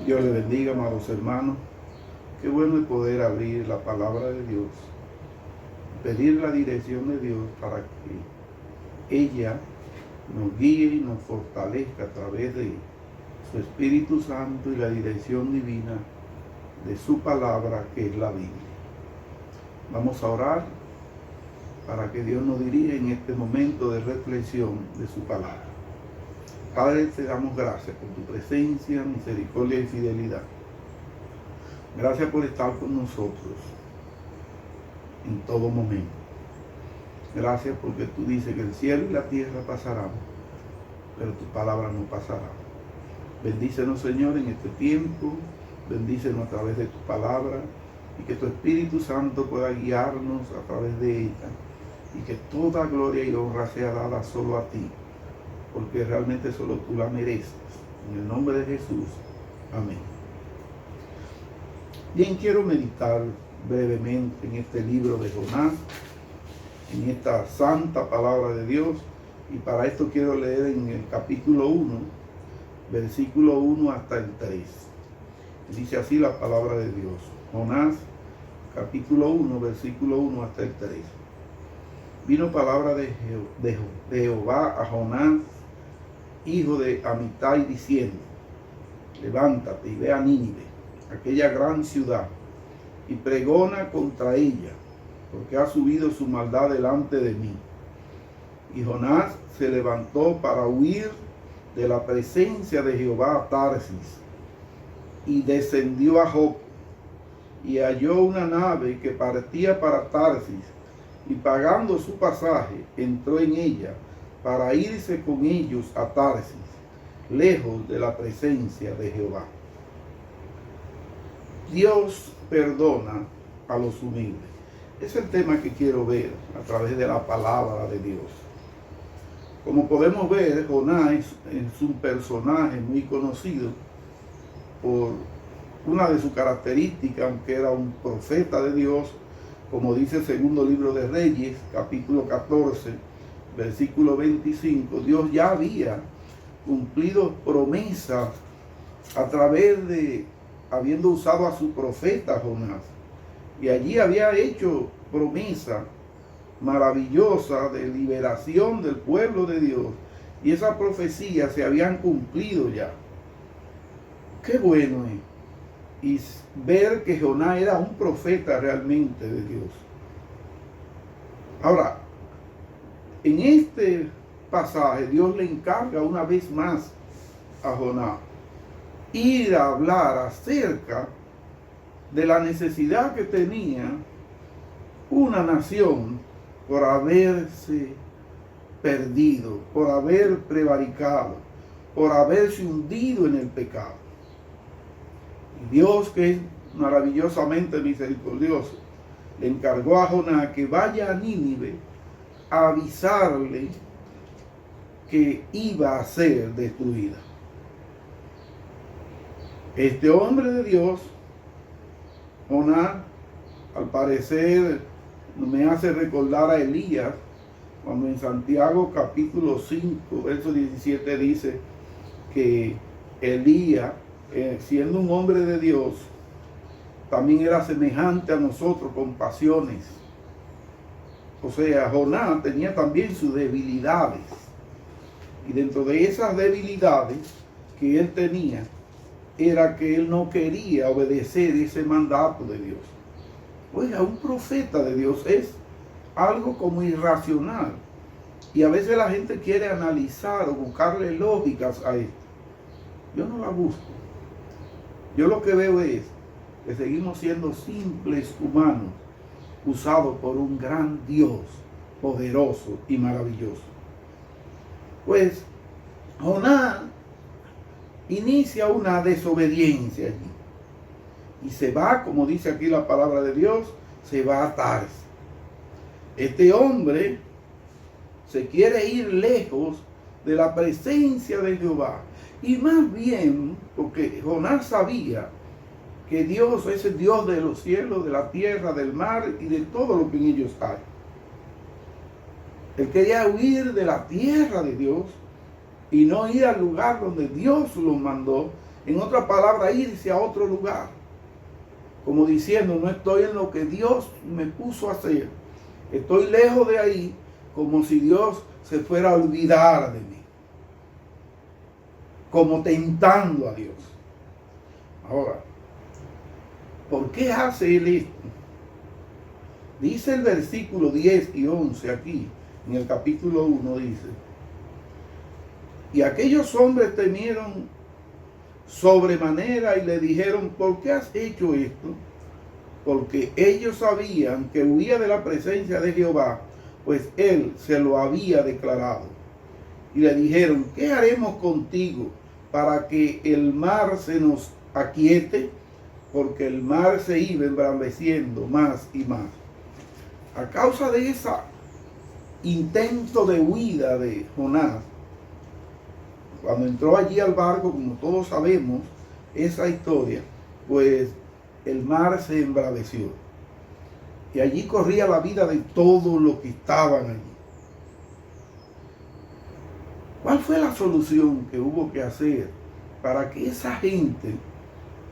Dios le bendiga, amados hermanos. Qué bueno es poder abrir la palabra de Dios, pedir la dirección de Dios para que ella nos guíe y nos fortalezca a través de su Espíritu Santo y la dirección divina de su palabra, que es la Biblia. Vamos a orar para que Dios nos dirija en este momento de reflexión de su palabra. Padre, te damos gracias por tu presencia, misericordia y fidelidad. Gracias por estar con nosotros en todo momento. Gracias porque tú dices que el cielo y la tierra pasarán, pero tu palabra no pasará. Bendícenos, Señor, en este tiempo. Bendícenos a través de tu palabra y que tu Espíritu Santo pueda guiarnos a través de ella y que toda gloria y honra sea dada solo a ti, porque realmente solo tú la mereces. En el nombre de Jesús. Amén. Bien, quiero meditar brevemente en este libro de Jonás, en esta santa palabra de Dios, y para esto quiero leer en el capítulo 1, versículo 1 hasta el 3. Dice así la palabra de Dios. Jonás, capítulo 1, versículo 1 hasta el 3. Vino palabra de Jehová a Jonás, hijo de Amitai, diciendo: levántate y ve a Nínive, aquella gran ciudad, y pregona contra ella, porque ha subido su maldad delante de mí. Y Jonás se levantó para huir de la presencia de Jehová a Tarsis, y descendió a Jope, y halló una nave que partía para Tarsis, y pagando su pasaje, entró en ella para irse con ellos a Tarsis, lejos de la presencia de Jehová. Dios perdona a los humildes. Es el tema que quiero ver a través de la palabra de Dios. Como podemos ver, Jonás es un personaje muy conocido por una de sus características, aunque era un profeta de Dios, como dice el segundo libro de Reyes, capítulo 14, versículo 25, Dios ya había cumplido promesas a través de, habiendo usado a su profeta Jonás. Y allí había hecho promesa maravillosa de liberación del pueblo de Dios. Y esas profecías se habían cumplido ya. Qué bueno es. Y ver que Jonás era un profeta realmente de Dios. Ahora, en este pasaje Dios le encarga una vez más a Jonás ir a hablar acerca de la necesidad que tenía una nación por haberse perdido, por haber prevaricado, por haberse hundido en el pecado. Y Dios, que es maravillosamente misericordioso, le encargó a Jonás que vaya a Nínive a avisarle que iba a ser destruida. Este hombre de Dios, Jonás, al parecer me hace recordar a Elías, cuando en Santiago capítulo 5, verso 17 dice que Elías, siendo un hombre de Dios, también era semejante a nosotros con pasiones. O sea, Jonás tenía también sus debilidades. Y dentro de esas debilidades que él tenía, era que él no quería obedecer ese mandato de Dios. Oiga, un profeta de Dios es algo como irracional. Y a veces la gente quiere analizar o buscarle lógicas a esto. Yo no la busco. Yo lo que veo es que seguimos siendo simples humanos, usados por un gran Dios poderoso y maravilloso. Pues Jonás inicia una desobediencia allí y se va, como dice aquí la palabra de Dios, se va a Tarsis. Este hombre se quiere ir lejos de la presencia de Jehová, y más bien porque Jonás sabía que Dios es el Dios de los cielos, de la tierra, del mar y de todo lo que en ellos hay. Él quería huir de la tierra de Dios y no ir al lugar donde Dios lo mandó En otra palabra, irse a otro lugar. Como diciendo, no estoy en lo que Dios me puso a hacer. Estoy lejos de ahí, como si Dios se fuera a olvidar de mí. Como tentando a Dios. Ahora, ¿por qué hace él esto? Dice el versículo 10 y 11 aquí, en el capítulo 1, dice: y aquellos hombres temieron sobremanera y le dijeron: ¿por qué has hecho esto? Porque ellos sabían que huía de la presencia de Jehová, pues él se lo había declarado. Y le dijeron: ¿qué haremos contigo para que el mar se nos aquiete? Porque el mar se iba embraveciendo más y más. A causa de ese intento de huida de Jonás, cuando entró allí al barco, como todos sabemos esa historia, pues el mar se embraveció. Y allí corría la vida de todos los que estaban allí. ¿Cuál fue la solución que hubo que hacer para que esa gente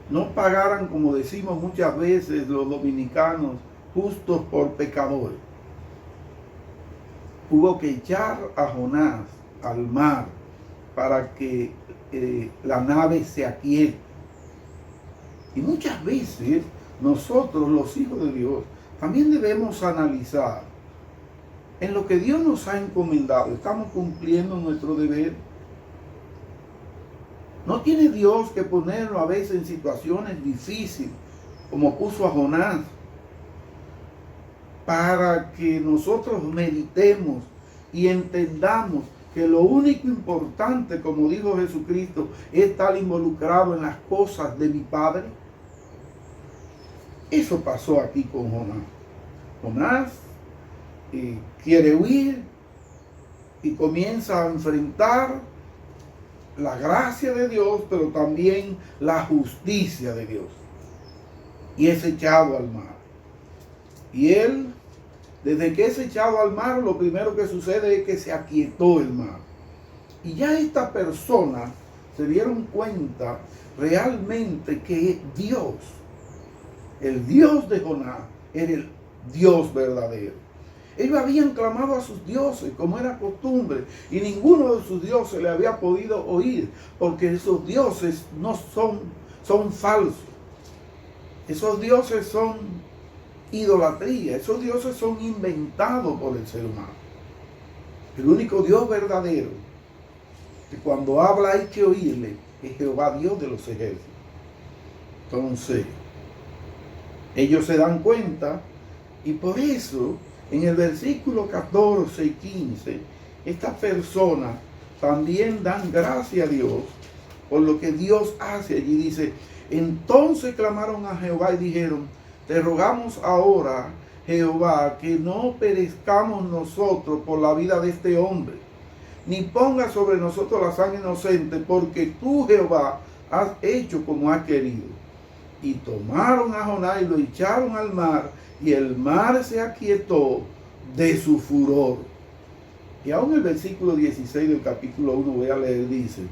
no pagaran, como decimos muchas veces los dominicanos, justos por pecadores? Hubo que echar a Jonás al mar para que la nave se aquiete. Y muchas veces nosotros, los hijos de Dios, también debemos analizar en lo que Dios nos ha encomendado. ¿Estamos cumpliendo nuestro deber? ¿No tiene Dios que ponerlo a veces en situaciones difíciles, como puso a Jonás, para que nosotros meditemos y entendamos que lo único importante, como dijo Jesucristo, es estar involucrado en las cosas de mi Padre? Eso pasó aquí con Jonás. Jonás quiere huir y comienza a enfrentar la gracia de Dios, pero también la justicia de Dios. Y es echado al mar. Y él, desde que es echado al mar, lo primero que sucede es que se aquietó el mar. Y ya estas personas se dieron cuenta realmente que Dios, el Dios de Jonás, era el Dios verdadero. Ellos habían clamado a sus dioses, como era costumbre, y ninguno de sus dioses le había podido oír, porque esos dioses no son falsos. Esos dioses son idolatría, esos dioses son inventados por el ser humano. El único Dios verdadero, que cuando habla hay que oírle, es Jehová, Dios de los ejércitos. Entonces, ellos se dan cuenta, y por eso en el versículo 14 y 15, estas personas también dan gracias a Dios por lo que Dios hace. Allí dice: entonces clamaron a Jehová y dijeron: te rogamos ahora, Jehová, que no perezcamos nosotros por la vida de este hombre, ni ponga sobre nosotros la sangre inocente, porque tú, Jehová, has hecho como has querido. Y tomaron a Jonás y lo echaron al mar, y el mar se aquietó de su furor. Y aún el versículo 16 del capítulo 1, voy a leer, dice: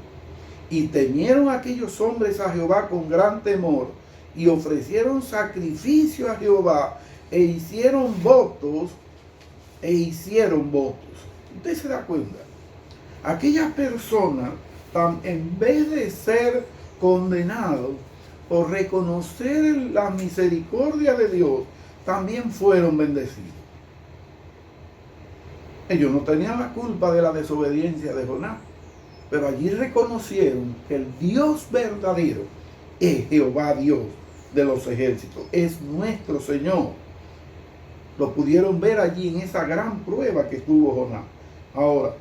y temieron aquellos hombres a Jehová con gran temor, y ofrecieron sacrificio a Jehová, e hicieron votos. Usted se da cuenta, aquellas personas, en vez de ser condenados por reconocer la misericordia de Dios, también fueron bendecidos. Ellos no tenían la culpa de la desobediencia de Jonás, pero allí reconocieron que el Dios verdadero es Jehová, Dios de los ejércitos, es nuestro Señor. Lo pudieron ver allí en esa gran prueba que tuvo Jonás. Ahora,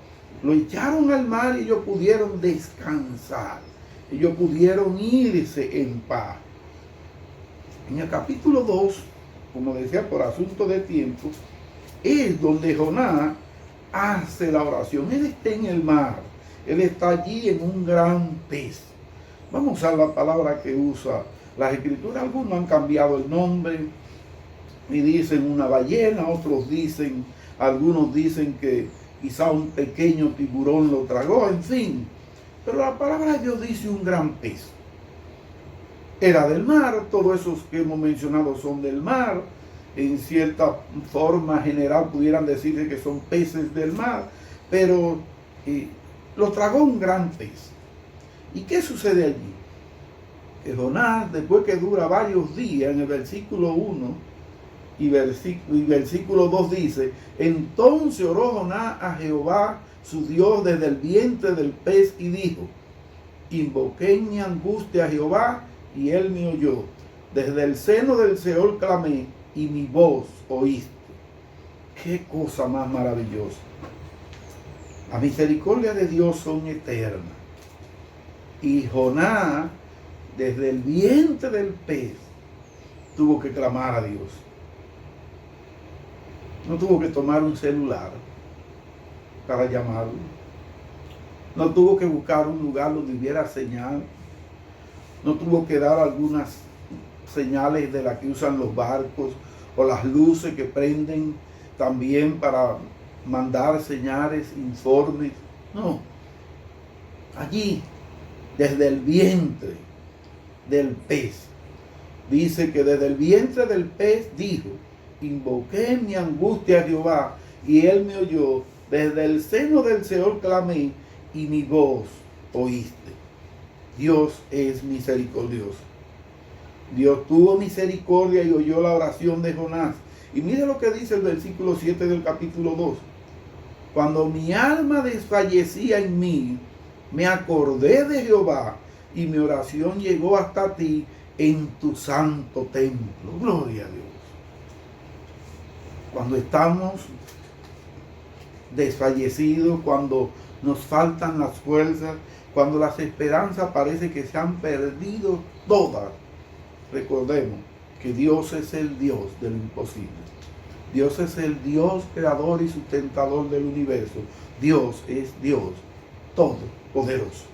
lo echaron al mar y ellos pudieron descansar. Ellos pudieron irse en paz. En el capítulo 2, como decía, por asunto de tiempo, es donde Jonás hace la oración. Él está en el mar. Él está allí en un gran pez. Vamos a usar la palabra que usa las escrituras. Algunos han cambiado el nombre y dicen una ballena, algunos dicen que quizá un pequeño tiburón lo tragó, en fin. Pero la palabra de Dios dice un gran pez. era del mar. Todos esos que hemos mencionado son del mar. En cierta forma general pudieran decirse que son peces del mar, pero los tragó un gran pez. ¿Y qué sucede allí? Que Jonás, después que dura varios días, en el versículo 1 y versículo 2 dice: entonces oró Jonás a Jehová su Dios desde el vientre del pez y dijo: invoqué en mi angustia a Jehová y él me oyó. Desde el seno del Seol clamé y mi voz oíste. Qué cosa más maravillosa. Las misericordias de Dios son eternas. Y Jonás, desde el vientre del pez, tuvo que clamar a Dios. No tuvo que tomar un celular para llamarlo. No tuvo que buscar un lugar donde hubiera señal. No tuvo que dar algunas señales de las que usan los barcos o las luces que prenden también para mandar señales, informes. No. Allí, desde el vientre del pez, dice que desde el vientre del pez dijo: invoqué en mi angustia a Jehová y él me oyó. Desde el seno del Seol clamé y mi voz oíste. Dios es misericordioso. Dios tuvo misericordia y oyó la oración de Jonás. Y mire lo que dice el versículo 7 del capítulo 2. Cuando mi alma desfallecía en mí, me acordé de Jehová y mi oración llegó hasta ti en tu santo templo. Gloria a Dios. Cuando estamos desfallecidos, cuando nos faltan las fuerzas, cuando las esperanzas parece que se han perdido todas, recordemos que Dios es el Dios del imposible. Dios es el Dios creador y sustentador del universo. Dios es Dios todopoderoso.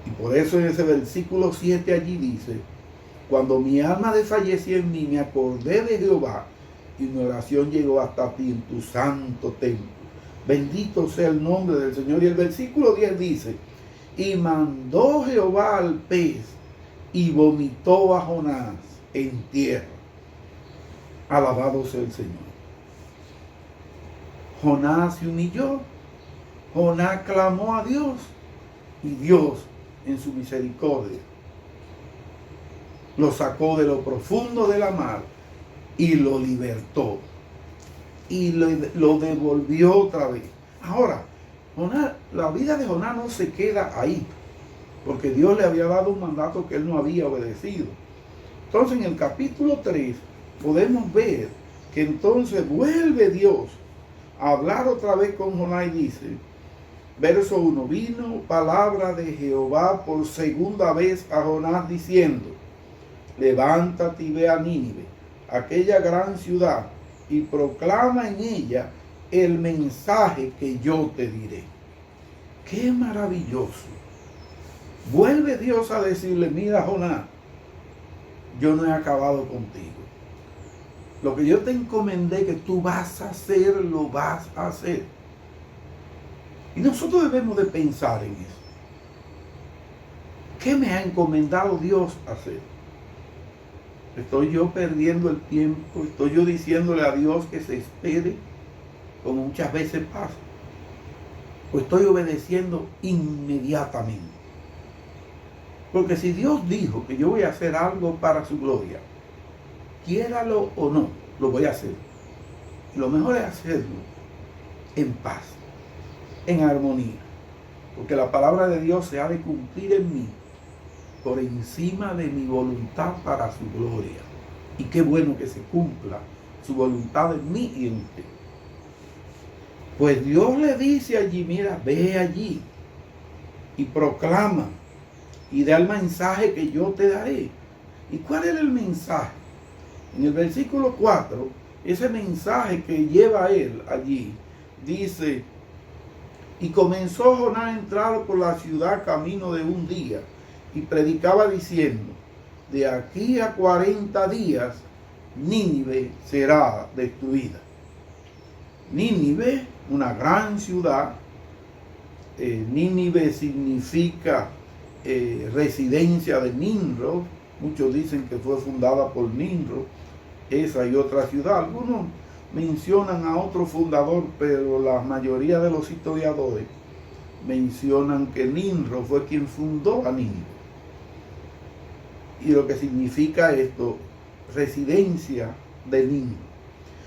Y por eso en ese versículo 7 allí dice: cuando mi alma desfallecía en mí, me acordé de Jehová y mi oración llegó hasta ti en tu santo templo. Bendito sea el nombre del Señor. Y el versículo 10 dice: y mandó Jehová al pez y vomitó a Jonás en tierra. Alabado sea el Señor. Jonás se humilló. Jonás clamó a Dios. Y Dios, en su misericordia, lo sacó de lo profundo de la mar y lo libertó. Y lo devolvió otra vez. Ahora, Jonás, la vida de Jonás no se queda ahí, porque Dios le había dado un mandato que él no había obedecido. Entonces en el capítulo 3 podemos ver que entonces vuelve Dios a hablar otra vez con Jonás y dice, verso 1, vino palabra de Jehová por segunda vez a Jonás diciendo, levántate y ve a Nínive, aquella gran ciudad, y proclama en ella el mensaje que yo te diré. ¡Qué maravilloso! Vuelve Dios a decirle, mira Jonás, yo no he acabado contigo. Lo que yo te encomendé que tú vas a hacer, lo vas a hacer. Y nosotros debemos de pensar en eso. ¿Qué me ha encomendado Dios hacer? ¿Estoy yo perdiendo el tiempo? ¿Estoy yo diciéndole a Dios que se espere, como muchas veces pasa? ¿O estoy obedeciendo inmediatamente? Porque si Dios dijo que yo voy a hacer algo para su gloria, quiéralo o no, lo voy a hacer. Y lo mejor es hacerlo en paz, en armonía. Porque la palabra de Dios se ha de cumplir en mí por encima de mi voluntad para su gloria. Y qué bueno que se cumpla su voluntad en mí y en usted. Pues Dios le dice allí, mira, ve allí y proclama y da el mensaje que yo te daré. ¿Y cuál era el mensaje? En el versículo 4, ese mensaje que lleva él allí, dice, y comenzó Jonás a entrar por la ciudad camino de un día, y predicaba diciendo, de aquí a 40 días, Nínive será destruida. Nínive, una gran ciudad. Nínive significa residencia de Nimrod. Muchos dicen que fue fundada por Nimrod, esa y otra ciudad. Algunos mencionan a otro fundador, pero la mayoría de los historiadores mencionan que Nimrod fue quien fundó a Nínive. Y lo que significa esto, residencia de Nínive.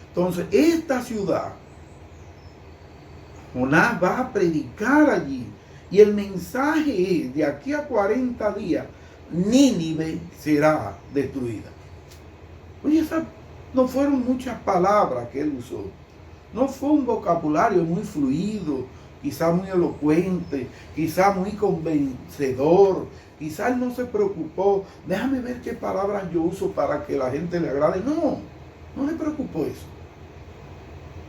Entonces, esta ciudad, Jonás va a predicar allí. Y el mensaje es, de aquí a 40 días, Nínive será destruida. Oye, esas no fueron muchas palabras que él usó. No fue un vocabulario muy fluido, quizá muy elocuente, quizá muy convencedor. Quizá él no se preocupó, déjame ver qué palabras yo uso para que la gente le agrade. No, no le preocupó eso.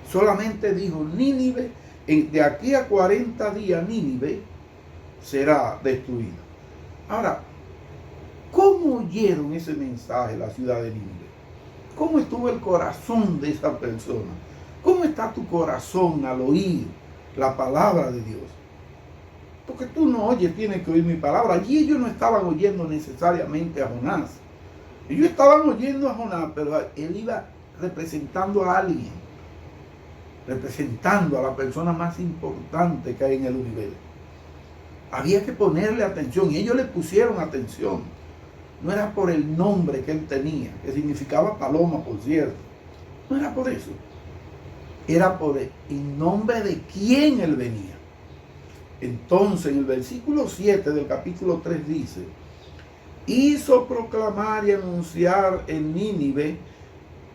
Solamente dijo, Nínive, de aquí a 40 días Nínive será destruida. Ahora, ¿cómo oyeron ese mensaje la ciudad de Nínive? ¿Cómo estuvo el corazón de esa persona? ¿Cómo está tu corazón al oír la palabra de Dios? Porque tú no oyes, tienes que oír mi palabra. Allí ellos no estaban oyendo necesariamente a Jonás. Ellos estaban oyendo a Jonás, pero él iba representando a alguien, representando a la persona más importante que hay en el universo. Había que ponerle atención y ellos le pusieron atención. No era por el nombre que él tenía, que significaba paloma, por cierto. No era por eso. Era por el nombre de quién él venía. Entonces, en el versículo 7 del capítulo 3 dice, hizo proclamar y anunciar en Nínive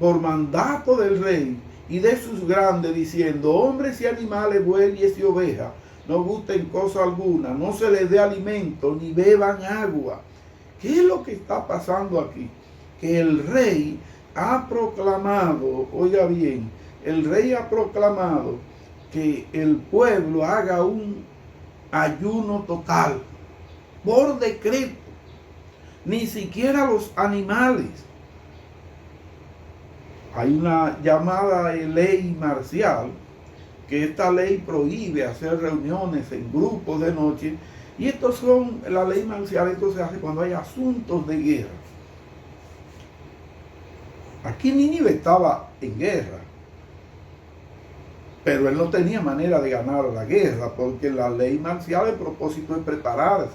por mandato del rey y de sus grandes, diciendo, hombres y animales, bueyes y ovejas, no gusten cosa alguna, no se les dé alimento, ni beban agua. ¿Qué es lo que está pasando aquí? Que el rey ha proclamado, oiga bien, el rey ha proclamado que el pueblo haga un ayuno total, por decreto. Ni siquiera los animales. Hay una llamada ley marcial, que esta ley prohíbe hacer reuniones en grupos de noche. Y estos son, la ley marcial, esto se hace cuando hay asuntos de guerra. Aquí Nínive estaba en guerra, pero él no tenía manera de ganar la guerra, porque la ley marcial, el propósito es prepararse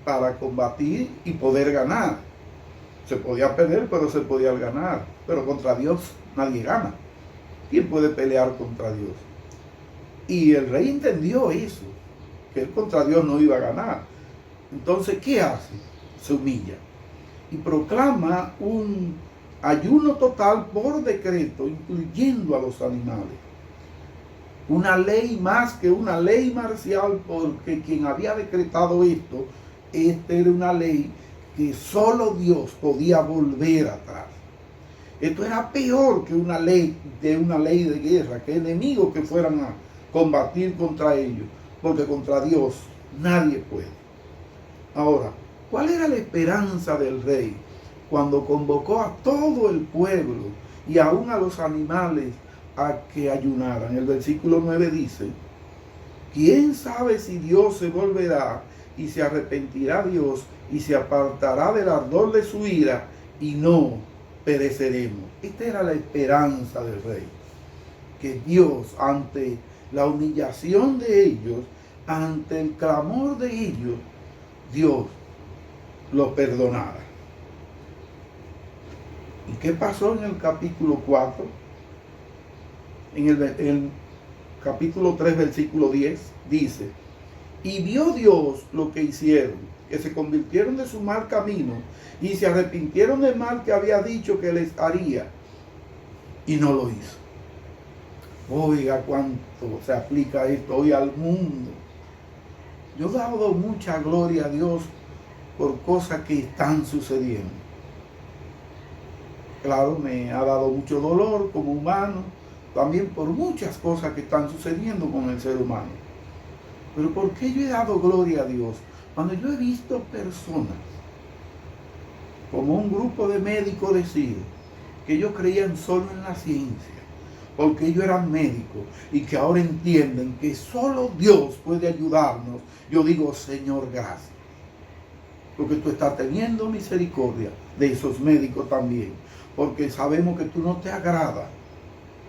para combatir y poder ganar. Se podía perder, pero se podía ganar. Pero contra Dios nadie gana. ¿Quién puede pelear contra Dios? Y el rey entendió eso, que él contra Dios no iba a ganar. Entonces, ¿qué hace? Se humilla y proclama un ayuno total por decreto, incluyendo a los animales. Una ley más que una ley marcial, porque quien había decretado esto, esta era una ley que solo Dios podía volver atrás. Esto era peor que una ley de guerra, que enemigos que fueran a combatir contra ellos, porque contra Dios nadie puede. Ahora, ¿cuál era la esperanza del rey cuando convocó a todo el pueblo y aún a los animales a que ayunaran? El versículo 9 dice, ¿quién sabe si Dios se volverá y se arrepentirá Dios y se apartará del ardor de su ira y no pereceremos? Esta era la esperanza del rey, que Dios, ante la humillación de ellos, ante el clamor de ellos, Dios los perdonara. ¿Y qué pasó en el capítulo 4? En el capítulo 3, versículo 10, dice, y vio Dios lo que hicieron, que se convirtieron de su mal camino y se arrepintieron del mal que había dicho que les haría, y no lo hizo. Oiga cuánto se aplica esto hoy al mundo. Yo he dado mucha gloria a Dios por cosas que están sucediendo. Claro, me ha dado mucho dolor como humano, también por muchas cosas que están sucediendo con el ser humano. Pero ¿por qué yo he dado gloria a Dios? Cuando yo he visto personas, como un grupo de médicos decir, que ellos creían solo en la ciencia, porque ellos eran médicos, y que ahora entienden que solo Dios puede ayudarnos, yo digo, Señor, gracias. porque tú estás teniendo misericordia de esos médicos también, porque sabemos que tú no te agradas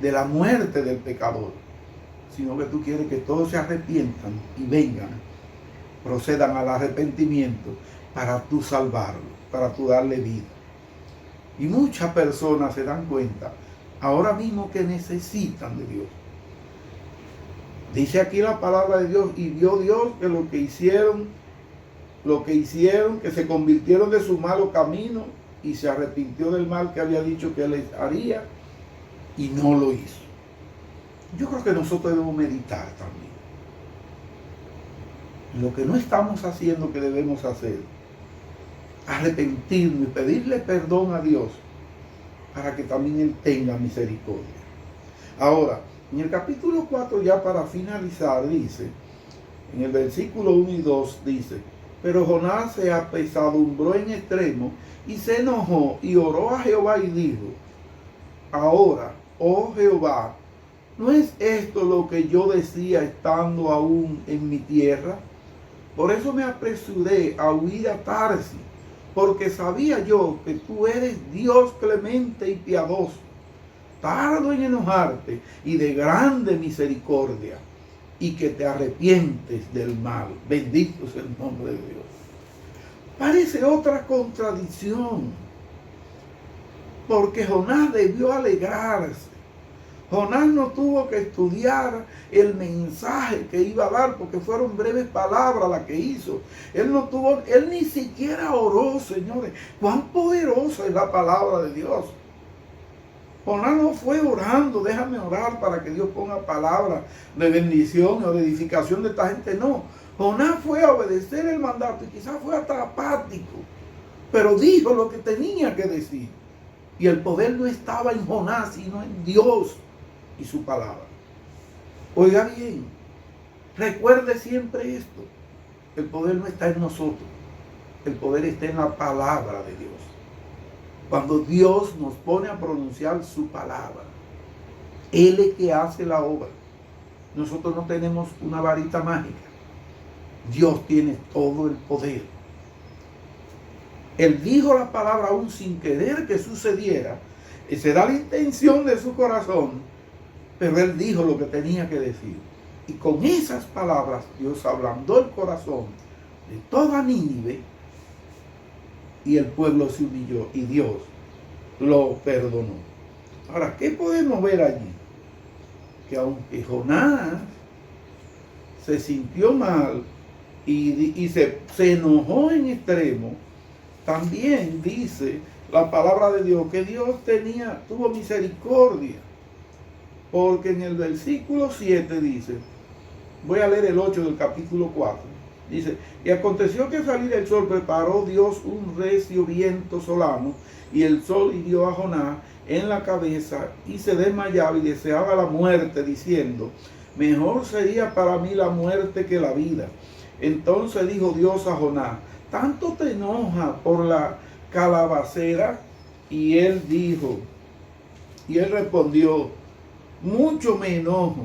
de la muerte del pecador, sino que tú quieres que todos se arrepientan y vengan, procedan al arrepentimiento para tú salvarlo, para tú darle vida. Y muchas personas se dan cuenta ahora mismo que necesitan de Dios. Dice aquí la palabra de Dios, y vio Dios que lo que hicieron, que se convirtieron de su malo camino y se arrepintió del mal que había dicho que les haría y no lo hizo. Yo creo que nosotros debemos meditar también lo que no estamos haciendo que debemos hacer, arrepentirnos y pedirle perdón a Dios para que también Él tenga misericordia. Ahora, en el capítulo 4, ya para finalizar, dice, en el versículo 1 y 2, dice: pero Jonás se apesadumbró en extremo y se enojó y oró a Jehová y dijo: ahora, oh Jehová, ¿no es esto lo que yo decía estando aún en mi tierra? Por eso me apresuré a huir a Tarsis, porque sabía yo que tú eres Dios clemente y piadoso, tardo en enojarte y de grande misericordia, y que te arrepientes del mal. Bendito es el nombre de Dios. Parece otra contradicción, porque Jonás debió alegrarse. Jonás no tuvo que estudiar el mensaje que iba a dar, porque fueron breves palabras las que hizo. Él ni siquiera oró, señores. Cuán poderosa es la palabra de Dios. Jonás no fue orando, déjame orar para que Dios ponga palabras de bendición o de edificación de esta gente. No, Jonás fue a obedecer el mandato y quizás fue hasta apático, pero dijo lo que tenía que decir. Y el poder no estaba en Jonás, sino en Dios y su palabra. Oiga bien, recuerde siempre esto: el poder no está en nosotros, el poder está en la palabra de Dios. Cuando Dios nos pone a pronunciar su palabra, Él es que hace la obra. Nosotros no tenemos una varita mágica. Dios tiene todo el poder. Él dijo la palabra aún sin querer que sucediera. Esa era la intención de su corazón, pero Él dijo lo que tenía que decir. Y con esas palabras Dios ablandó el corazón de toda Nínive, y el pueblo se humilló y Dios lo perdonó. Ahora, ¿qué podemos ver allí? Que aunque Jonás se sintió mal y se enojó en extremo, también dice la palabra de Dios que Dios tuvo misericordia, porque en el versículo 7 dice, voy a leer el 8 del capítulo 4, dice: y aconteció que al salir el sol preparó Dios un recio viento solano, y el sol hirió a Jonás en la cabeza, y se desmayaba y deseaba la muerte, diciendo: mejor sería para mí la muerte que la vida. Entonces dijo Dios a Jonás: ¿tanto te enoja por la calabacera? Y él respondió: mucho me enojo,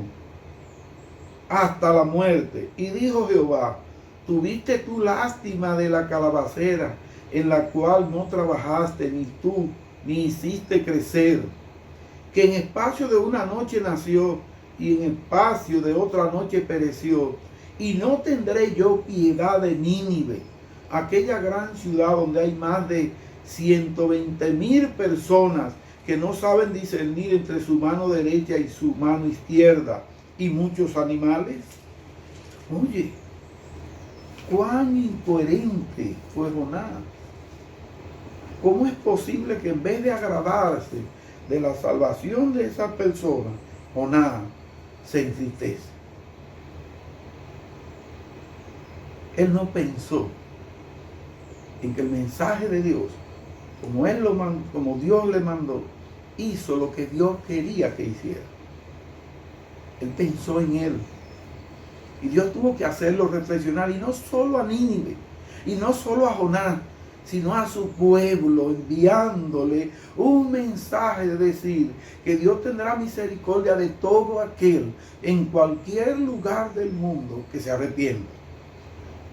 hasta la muerte. Y dijo Jehová: ¿tuviste tú lástima de la calabacera, en la cual no trabajaste ni tú, ni hiciste crecer, que en espacio de una noche nació y en espacio de otra noche pereció? Y no tendré yo piedad de Nínive, aquella gran ciudad donde hay más de 120,000 personas que no saben discernir entre su mano derecha y su mano izquierda, y muchos animales. Oye, cuán incoherente fue Jonás. ¿Cómo es posible que en vez de agradarse de la salvación de esa persona, Jonás se entristece? Él no pensó en que el mensaje de Dios, como Dios le mandó, hizo lo que Dios quería que hiciera. Él pensó en él. Y Dios tuvo que hacerlo reflexionar, y no solo a Nínive, y no solo a Jonás, sino a su pueblo, enviándole un mensaje de decir que Dios tendrá misericordia de todo aquel en cualquier lugar del mundo que se arrepienta.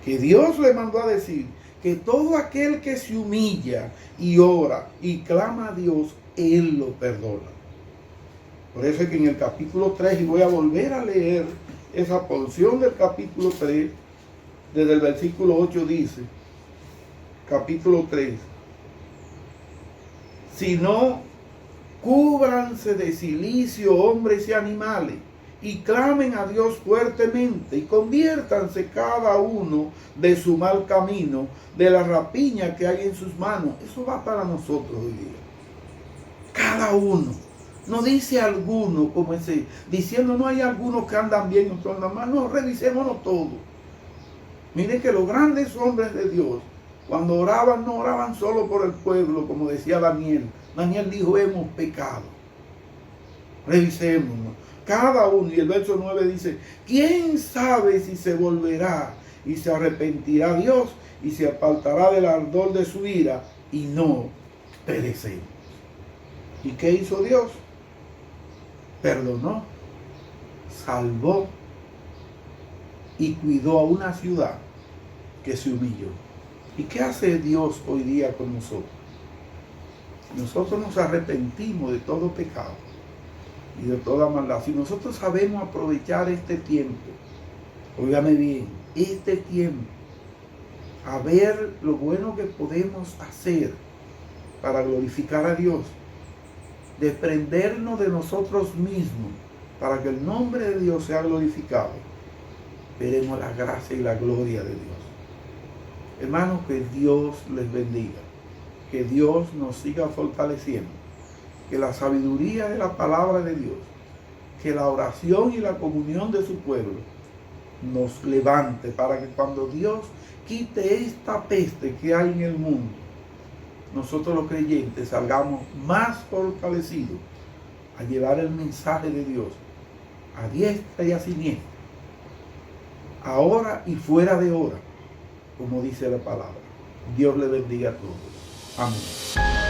Que Dios le mandó a decir que todo aquel que se humilla y ora y clama a Dios, Él lo perdona. Por eso es que en el capítulo 3, y voy a volver a leer esa porción del capítulo 3, desde el versículo 8 dice, capítulo 3, si no, cúbranse de cilicio hombres y animales, y clamen a Dios fuertemente, y conviértanse cada uno de su mal camino, de la rapiña que hay en sus manos. Eso va para nosotros hoy día. Cada uno. No dice alguno como ese, diciendo no hay algunos que andan bien, otros andan mal. No, revisémonos todos. Miren que los grandes hombres de Dios, cuando oraban, no oraban solo por el pueblo, como decía Daniel. Daniel dijo, hemos pecado. Revisémonos. Cada uno. Y el verso 9 dice, ¿quién sabe si se volverá y se arrepentirá Dios y se apartará del ardor de su ira y no perecemos? ¿Y qué hizo Dios? Perdonó, salvó y cuidó a una ciudad que se humilló. ¿Y qué hace Dios hoy día con nosotros? Nosotros nos arrepentimos de todo pecado y de toda maldad. Si nosotros sabemos aprovechar este tiempo, óigame bien, este tiempo, a ver lo bueno que podemos hacer para glorificar a Dios, desprendernos de nosotros mismos para que el nombre de Dios sea glorificado, veremos la gracia y la gloria de Dios. Hermanos, que Dios les bendiga, que Dios nos siga fortaleciendo, que la sabiduría de la palabra de Dios, que la oración y la comunión de su pueblo nos levante para que cuando Dios quite esta peste que hay en el mundo, nosotros los creyentes salgamos más fortalecidos a llevar el mensaje de Dios a diestra y a siniestra, ahora y fuera de hora, como dice la palabra. Dios le bendiga a todos. Amén.